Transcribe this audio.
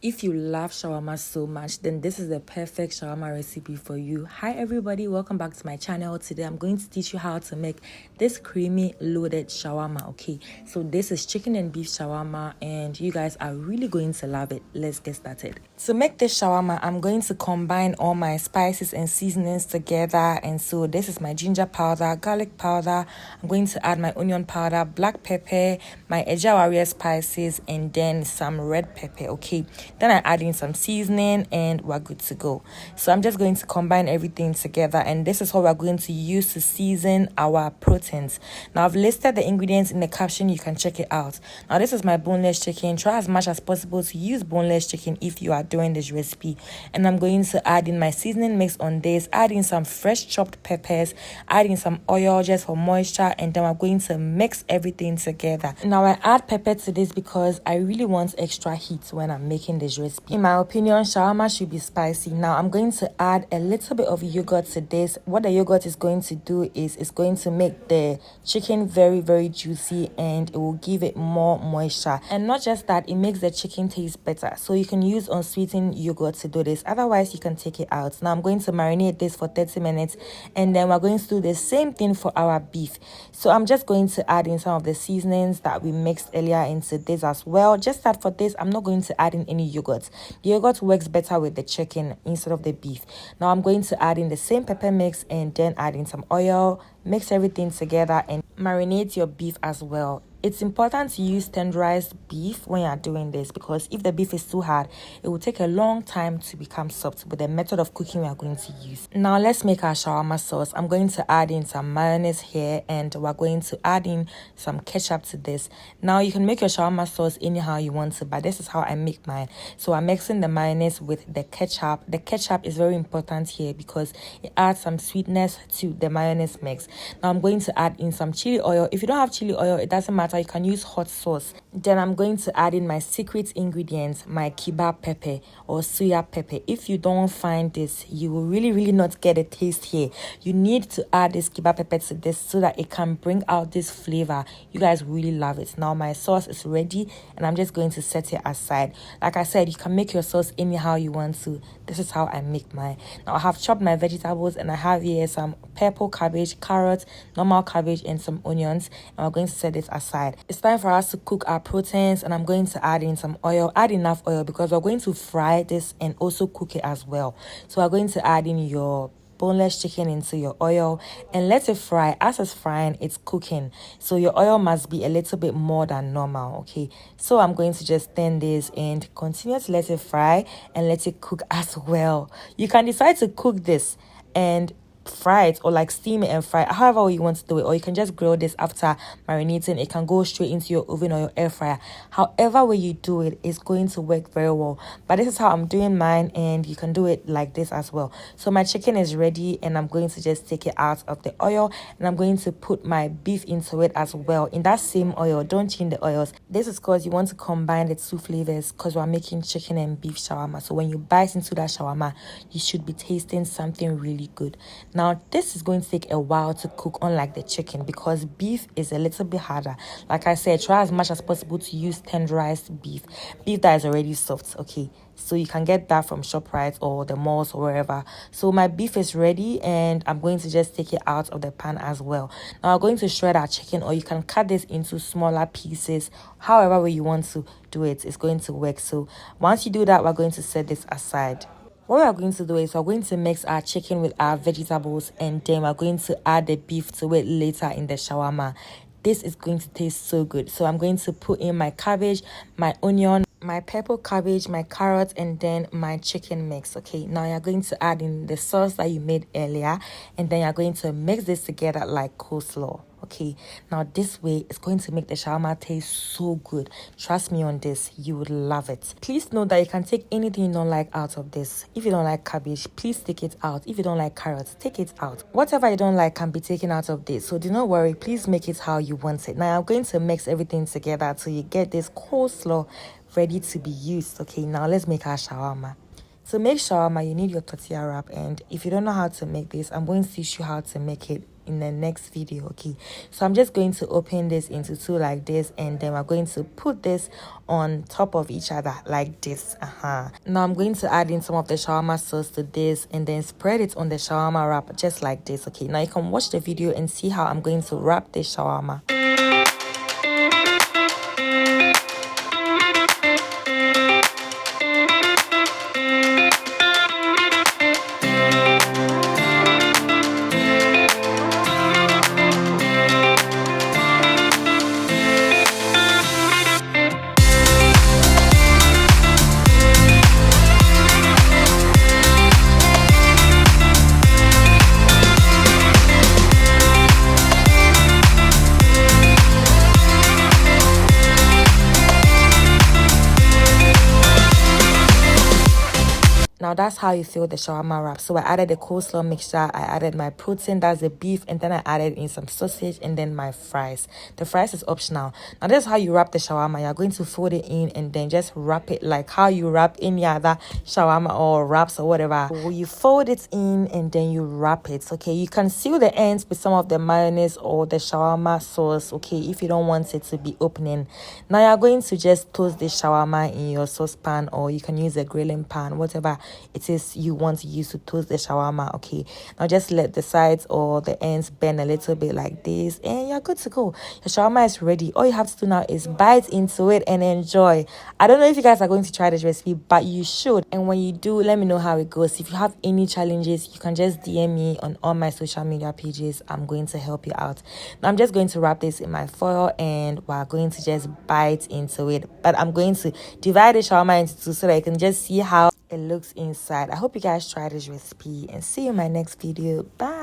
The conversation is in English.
If you love shawarma so much, then this is the perfect shawarma recipe for you. Hi everybody, welcome back to my channel. Today I'm going to teach you how to make this creamy loaded shawarma. Okay, so this is chicken and beef shawarma and you guys are really going to love it. Let's get started. To make this shawarma, I'm going to combine all my spices and seasonings together. And so this is my ginger powder, garlic powder. I'm going to add my onion powder, black pepper, my EGYE spices, and then some red pepper. Okay, then I add in some seasoning and we're good to go. So I'm just going to combine everything together, and this is what we're going to use to season our proteins. Now I've listed the ingredients in the caption, you can check it out. Now this is my boneless chicken. Try as much as possible to use boneless chicken if you are doing this recipe. And I'm going to add in my seasoning mix on this, add in some fresh chopped peppers, add in some oil just for moisture, and then we're going to mix everything together. Now I add pepper to this because I really want extra heat when I'm making this recipe. In my opinion, shawarma should be spicy. Now I'm going to add a little bit of yogurt to this. What the yogurt is going to do is it's going to make the chicken very juicy, and it will give it more moisture. And not just that, it makes the chicken taste better. So you can use unsweetened yogurt to do this, otherwise you can take it out. Now I'm going to marinate this for 30 minutes, and then we're going to do the same thing for our beef. So I'm just going to add in some of the seasonings that we mixed earlier into this as well. Just that for this, I'm not going to add in any yogurt. The yogurt works better with the chicken instead of the beef. Now I'm going to add in the same pepper mix and then add in some oil, mix everything together, and marinate your beef as well. It's important to use tenderized beef when you're doing this, because if the beef is too hard, it will take a long time to become soft with the method of cooking we are going to use. Now let's make our shawarma sauce. I'm going to add in some mayonnaise here, and we're going to add in some ketchup to this. Now you can make your shawarma sauce anyhow you want to, but this is how I make mine. So I'm mixing the mayonnaise with the ketchup. The ketchup is very important here because it adds some sweetness to the mayonnaise mix. Now I'm going to add in some chili oil. If you don't have chili oil, it doesn't matter, you can use hot sauce. Then I'm going to add in my secret ingredients, my KEBAB pepper or soya pepper. If you don't find this, you will really not get a taste here. You need to add this KEBAB pepper to this so that it can bring out this flavor. You guys really love it. Now my sauce is ready, and I'm just going to set it aside. Like I said, you can make your sauce anyhow you want to. This is how I make mine. Now I have chopped my vegetables, and I have here some purple cabbage, carrots, normal cabbage, and some onions, and we're going to set this aside. It's time for us to cook our proteins, and I'm going to add in some oil. Add enough oil because we're going to fry this and also cook it as well. So we're going to add in your boneless chicken into your oil and let it fry. As it's frying, it's cooking, so your oil must be a little bit more than normal. Okay, so I'm going to just turn this and continue to let it fry and let it cook as well. You can decide to cook this and fry it, or like steam it and fry it, however you want to do it, or you can just grill this after marinating. It can go straight into your oven or your air fryer. However way you do it is going to work very well, but this is how I'm doing mine, and you can do it like this as well. So my chicken is ready, and I'm going to just take it out of the oil, and I'm going to put my beef into it as well in that same oil. Don't change the oils. This is because you want to combine the two flavors, because we're making chicken and beef shawarma. So when you bite into that shawarma, you should be tasting something really good. Now, this is going to take a while to cook, unlike the chicken, because beef is a little bit harder. Like I said, try as much as possible to use tenderized beef that is already soft. Okay, so you can get that from ShopRite or the malls or wherever. So my beef is ready, and I'm going to just take it out of the pan as well. Now I'm going to shred our chicken, or you can cut this into smaller pieces. However way you want to do it is going to work. So once you do that, we're going to set this aside. What we are going to do is we're going to mix our chicken with our vegetables, and then we're going to add the beef to it later in the shawarma. This is going to taste so good. So I'm going to put in my cabbage, my onion, my purple cabbage, my carrots, and then my chicken mix. Okay, now you're going to add in the sauce that you made earlier, and then you're going to mix this together like coleslaw. Okay, now this way it's going to make the shawarma taste so good. Trust me on this, you would love it. Please note that you can take anything you don't like out of this. If you don't like cabbage, please take it out. If you don't like carrots, take it out. Whatever you don't like can be taken out of this, so do not worry. Please make it how you want it. Now I'm going to mix everything together till you get this coleslaw ready to be used. Okay, now let's make our shawarma. To make shawarma, you need your tortilla wrap, and if you don't know how to make this, I'm going to teach you how to make it in the next video. Okay, so I'm just going to open this into two like this, and then we're going to put this on top of each other like this. Now I'm going to add in some of the shawarma sauce to this and then spread it on the shawarma wrap just like this. Okay, now you can watch the video and see how I'm going to wrap this shawarma. Now that's how you fill the shawarma wrap. So I added the coleslaw mixture, I added my protein, that's the beef, and then I added in some sausage and then my fries. The fries is optional. Now that's how you wrap the shawarma. You're going to fold it in and then just wrap it like how you wrap any other shawarma or wraps or whatever. You fold it in and then you wrap it. Okay, you can seal the ends with some of the mayonnaise or the shawarma sauce, okay, if you don't want it to be opening. Now you're going to just toast the shawarma in your saucepan, or you can use a grilling pan, whatever it is you want to use to toast the shawarma. Okay, now just let the sides or the ends bend a little bit like this and you're good to go. Your shawarma is ready. All you have to do now is bite into it and enjoy. I don't know if you guys are going to try this recipe, but you should, and when you do, let me know how it goes. If you have any challenges, you can just DM me on all my social media pages. I'm going to help you out. Now I'm just going to wrap this in my foil and we're going to just bite into it, but I'm going to divide the shawarma into two so that you can just see how it looks inside. I hope you guys try this recipe and see you in my next video. Bye.